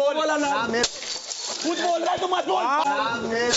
बोल बोला ना, कुछ बोल रहा है तो मत बोल।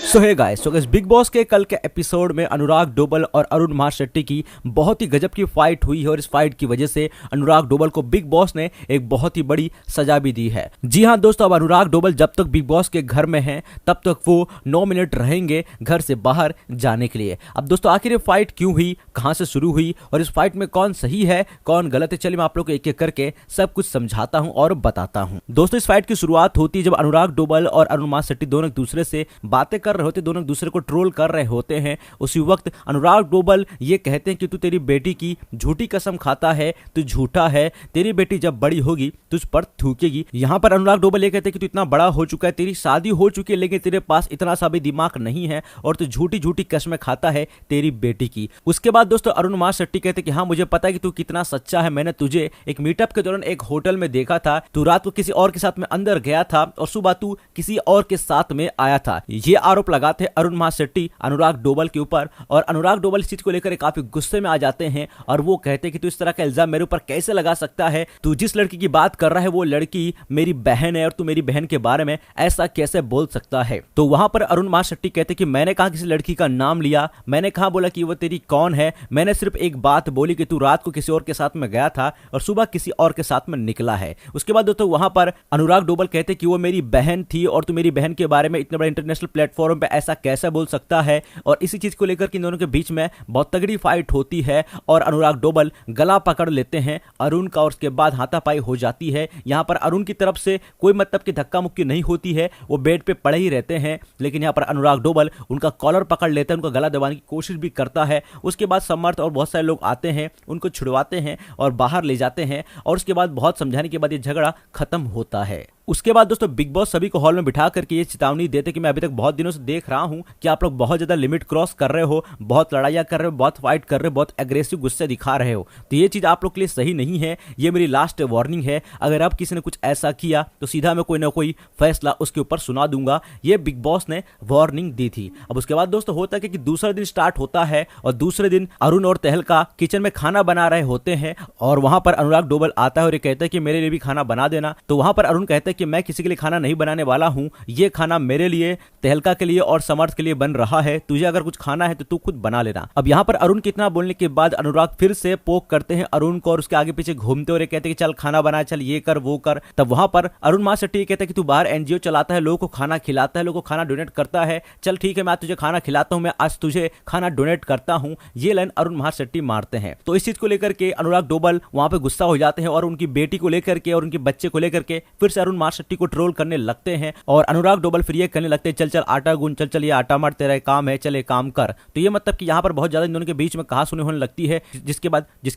सो हे गाइस, बिग बॉस के कल के एपिसोड में अनुराग डोबल और अरुण महाशेट्टी की बहुत ही गजब की फाइट हुई है और इस फाइट की वजह से अनुराग डोबल को बिग बॉस ने एक बहुत ही बड़ी सजा भी दी है। जी हां दोस्तों, अब अनुराग डोबल जब तक बिग बॉस के घर में हैं तब तक वो 9 मिनट रहेंगे घर से बाहर जाने के लिए। अब दोस्तों आखिर ये फाइट क्यों हुई, कहां से शुरू हुई और इस फाइट में कौन सही है कौन गलत है, चलिए मैं आप लोग को एक एक करके सब कुछ समझाता हूं और बताता हूं। दोस्तों इस फाइट की शुरुआत होती है जब अनुराग डोबल और अरुण महाशेट्टी दोनों एक दूसरे से बातें कर रहे होते, दोनों एक दूसरे को ट्रोल कर रहे होते हैं। उसी वक्त अनुराग डोबल ये कहते हैं कि तू तेरी बेटी की झूठी कसम खाता है, तू झूठा है, तेरी बेटी जब बड़ी होगी तुझ पर थूकेगी। यहाँ पर अनुराग डोबल ये कहते हैं कि तू इतना बड़ा हो चुका है, तेरी शादी हो चुकी है, लेकिन तेरे पास इतना सा भी दिमाग नहीं है और तू झूठी झूठी कसमें खाता है तेरी बेटी की। उसके बाद दोस्तों अरुण महाशेट्टी कहते हैं कि हाँ मुझे पता है कि तू कितना सच्चा है, मैंने तुझे एक मीटअप के दौरान एक होटल में देखा था, तू रात को किसी और के साथ में अंदर गया था और सुबह तू किसी और के साथ में आया था। ये आरोप लगाते हैं अरुण महाशेट्टी अनुराग डोबल के ऊपर और अनुराग डोबल इस चीज को लेकर काफी गुस्से में आ जाते हैं और वो कहते हैं कि तू इस तरह का इल्जाम मेरे ऊपर कैसे लगा सकता है, तू जिस लड़की की बात कर रहा है वो लड़की मेरी बहन है और तू मेरी बहन के बारे में ऐसा कैसे बोल सकता है। तो वहां पर अरुण महाशेट्टी कहते हैं कि मैंने कहा किसी लड़की का नाम लिया, मैंने कहा बोला कि वो तेरी कौन है, मैंने सिर्फ एक बात बोली कि तू रात को किसी और के साथ में गया था और सुबह किसी और के साथ में निकला है। उसके बाद दोस्तों वहां पर अनुराग डोबल कहते हैं कि वो मेरी बहन थी और तू मेरी बहन के बारे में इतने बड़े इंटरनेशनल प्लेटफॉर्म पे ऐसा कैसे बोल सकता है। और इसी चीज को लेकर कि इन दोनों के बीच में बहुत तगड़ी फाइट होती है और अनुराग डोबल गला पकड़ लेते हैं अरुण का और उसके बाद हाथापाई हो जाती है। यहां पर अरुण की तरफ से कोई मतलब की धक्का मुक्की नहीं होती है, वो बेड पे पड़े ही रहते हैं, लेकिन यहां पर अनुराग डोबल उनका कॉलर पकड़ लेते हैं, उनका गला दबाने की कोशिश भी करता है। उसके बाद समर्थ और बहुत सारे लोग आते हैं, उनको छुड़वाते हैं और बाहर ले जाते हैं और उसके बाद बहुत समझाने के बाद ये झगड़ा खत्म होता है। उसके बाद दोस्तों बिग बॉस सभी को हॉल में बिठा करके ये चेतावनी देते कि मैं अभी तक बहुत दिनों से देख रहा हूं कि आप लोग बहुत ज्यादा लिमिट क्रॉस कर रहे हो, बहुत लड़ाइयां कर रहे हो, बहुत फाइट कर रहे हो, बहुत एग्रेसिव गुस्से दिखा रहे हो, तो ये चीज आप लोग के लिए सही नहीं है। ये मेरी लास्ट वार्निंग है, अगर अब किसी ने कुछ ऐसा किया तो सीधा मैं कोई ना कोई फैसला उसके ऊपर सुना दूंगा। ये बिग बॉस ने वार्निंग दी थी। अब उसके बाद दोस्तों होता है कि दूसरा दिन स्टार्ट होता है और दूसरे दिन अरुण और तहलका किचन में खाना बना रहे होते हैं और वहां पर अनुराग डोबल आता है और ये कहता है कि मेरे लिए भी खाना बना देना। तो वहां पर अरुण कहता है कि मैं किसी के लिए खाना नहीं बनाने वाला हूं, ये खाना मेरे लिए, तहलका के लिए और समर्थ के लिए बन रहा है, तुझे अगर कुछ खाना है तो तू खुद बना लेना। अब यहां पर अरुण कितना बोलने के बाद अनुराग फिर से पोक करते हैं अरुण को और उसके आगे पीछे घूमते हुए कहते हैं कि चल खाना बना, चल ये कर वो कर। तब वहां पर अरुण महाशेट्टी कहते हैं कि तू बाहर एनजीओ चलाता है, लोगों को खाना खिलाता है, लोगों को खाना डोनेट करता है, चल ठीक है मैं तुझे खाना खिलाता हूं, मैं आज तुझे खाना डोनेट करता हूं। ये लाइन अरुण महाशेट्टी मारते हैं। तो इस चीज को लेकर के अनुराग डोबल वहां पे गुस्सा हो जाते हैं और उनकी बेटी को लेकर के और उनके बच्चे को लेकर के फिर से अरुण महाशेट्टी को ट्रोल करने लगते हैं और अनुराग डोबल फिर ये कहने लगते हैं चल चल आटा गूंद, चल चल ये आटा मार, तेरा काम है, चले काम कर। तो ये मतलब कि यहाँ पर बहुत ज्यादा इन दोनों के बीच में कहासुनी होने लगती है, जिसके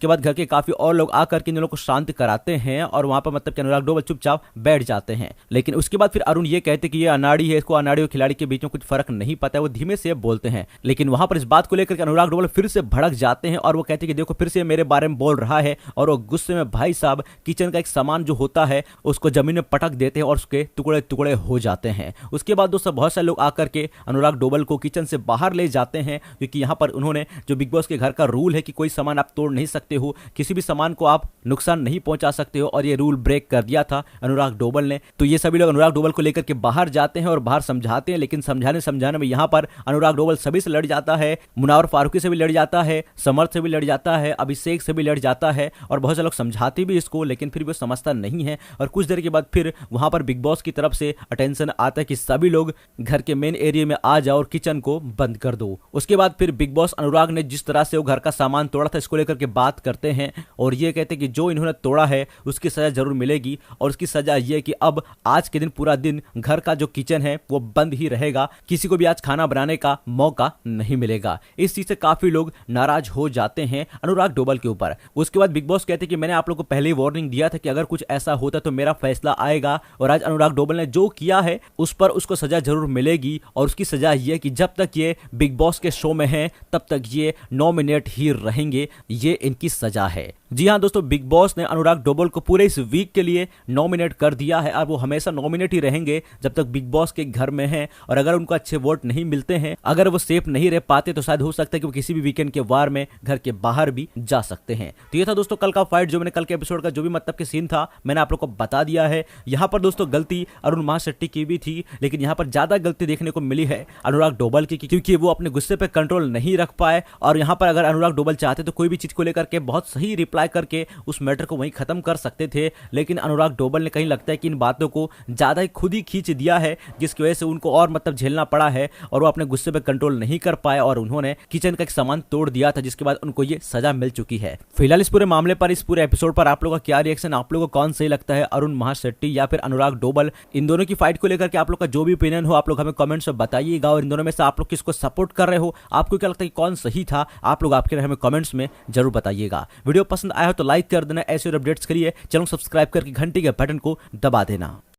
बाद घर के काफी और लोग आकर के इन दोनों को शांत कराते हैं और वहां पर मतलब कि अनुराग डोबल चुपचाप बैठ जाते हैं। लेकिन उसके बाद फिर अरुण ये कहते कि ये अनाड़ी है, इसको अनाड़ी और खिलाड़ी के बीच में कुछ फर्क नहीं पता है, वो धीमे से बोलते हैं। लेकिन वहां पर इस बात को लेकर अनुराग डोबल फिर से भड़क जाते हैं और वो कहते हैं कि देखो फिर से मेरे बारे में बोल रहा है और वो गुस्से में भाई साहब किचन का एक सामान जो होता है उसको जमीन में पटक देते हैं और उसके टुकड़े टुकड़े हो जाते हैं। उसके बाद दोस्तों बहुत सारे लोग आकर के अनुराग डोबल को किचन से बाहर ले जाते हैं क्योंकि यहाँ पर उन्होंने जो बिग बॉस के घर का रूल है कि कोई सामान आप तोड़ नहीं सकते हो, किसी भी सामान को आप नुकसान नहीं पहुंचा सकते हो और ये रूल ब्रेक कर दिया था अनुराग डोबल ने। तो ये सभी लोग अनुराग डोबल को लेकर के बाहर जाते हैं और बाहर समझाते हैं, लेकिन समझाने में यहाँ पर अनुराग डोबल सभी से लड़ जाता है, मुनावर फारूकी से भी लड़ जाता है, समर्थ से भी लड़ जाता है, अभिषेक से भी लड़ जाता है और बहुत से लोग समझाते भी इसको, लेकिन फिर भी समझता नहीं है। और कुछ देर के बाद फिर वहां पर बिग बॉस की तरफ से अटेंशन आता है कि सभी लोग घर के मेन एरिया में आ जाओ और किचन को बंद कर दो। उसके बाद फिर बिग बॉस अनुराग ने जिस तरह से वो घर का सामान तोड़ा था इसको लेकर के बात करते हैं और ये कहते हैं कि जो इन्होंने तोड़ा है उसकी सजा जरूर मिलेगी और उसकी सजा ये कि अब आज के दिन पूरा दिन घर का जो किचन है वो बंद ही रहेगा, किसी को भी आज खाना बनाने का मौका नहीं मिलेगा। इस चीज से काफी लोग नाराज हो जाते हैं अनुराग डोबल के ऊपर। उसके बाद बिग बॉस कहते हैं कि मैंने आप लोगों को पहले ही वार्निंग दिया था कि अगर कुछ ऐसा होता तो मेरा फैसला आएगा, था और आज अनुराग डोबल ने जो किया है उस पर उसको सजा जरूर मिलेगी और उसकी सजा ये कि जब तक ये बिग बॉस के शो में हैं तब तक ये नॉमिनेट ही रहेंगे, ये इनकी सजा है। जी हाँ दोस्तों, बिग बॉस ने अनुराग डोबल को पूरे इस वीक के लिए नॉमिनेट कर दिया है और वो हमेशा नॉमिनेट ही रहेंगे जब तक बिग बॉस के घर में हैं। और अगर उनको अच्छे वोट नहीं मिलते हैं, अगर वो सेफ नहीं रह पाते तो शायद हो सकता है कि वो किसी भी वीकेंड के वार में घर के बाहर भी जा सकते हैं। तो ये था दोस्तों कल का फाइट, जो मैंने कल के एपिसोड का जो भी मतलब के सीन था मैंने आप लोग को बता दिया है। यहाँ पर दोस्तों गलती अरुण महाशेट्टी की भी थी, लेकिन यहाँ पर ज्यादा गलती देखने को मिली है अनुराग डोबल की, क्योंकि वो अपने गुस्से पे कंट्रोल नहीं रख पाए। और यहाँ पर अगर अनुराग डोबल चाहते तो कोई भी चीज को लेकर के बहुत सही रिप्लाई करके उस मैटर को वहीं खत्म कर सकते थे, लेकिन अनुराग डोबल ने कहीं लगता है कि इन बातों को ज्यादा ही खुद ही खींच दिया है, जिसकी वजह से उनको और मतलब झेलना पड़ा है और वो अपने गुस्से पे कंट्रोल नहीं कर पाए और उन्होंने किचन का एक सामान तोड़ दिया था, जिसके बाद उनको ये सजा मिल चुकी है। फिलहाल इस पूरे मामले पर, इस पूरे एपिसोड पर आप लोगों का क्या रिएक्शन, आप लोगों को कौन सही लगता है, अरुण महाशेट्टी या फिर अनुराग डोबल? इन दोनों की फाइट को लेकर के आप लोग का जो भी ओपिनियन हो आप लोग हमें कमेंट्स में बताइएगा। और इन दोनों में से आप लोग किसको सपोर्ट कर रहे हो, आपको क्या लगता है कि कौन सही था, आप लोग आपके हमें कमेंट्स में जरूर बताइएगा। वीडियो पसंद आया हो तो लाइक कर देना, ऐसे और अपडेट्स के लिए चैनल सब्सक्राइब करके घंटी के बटन को दबा देना।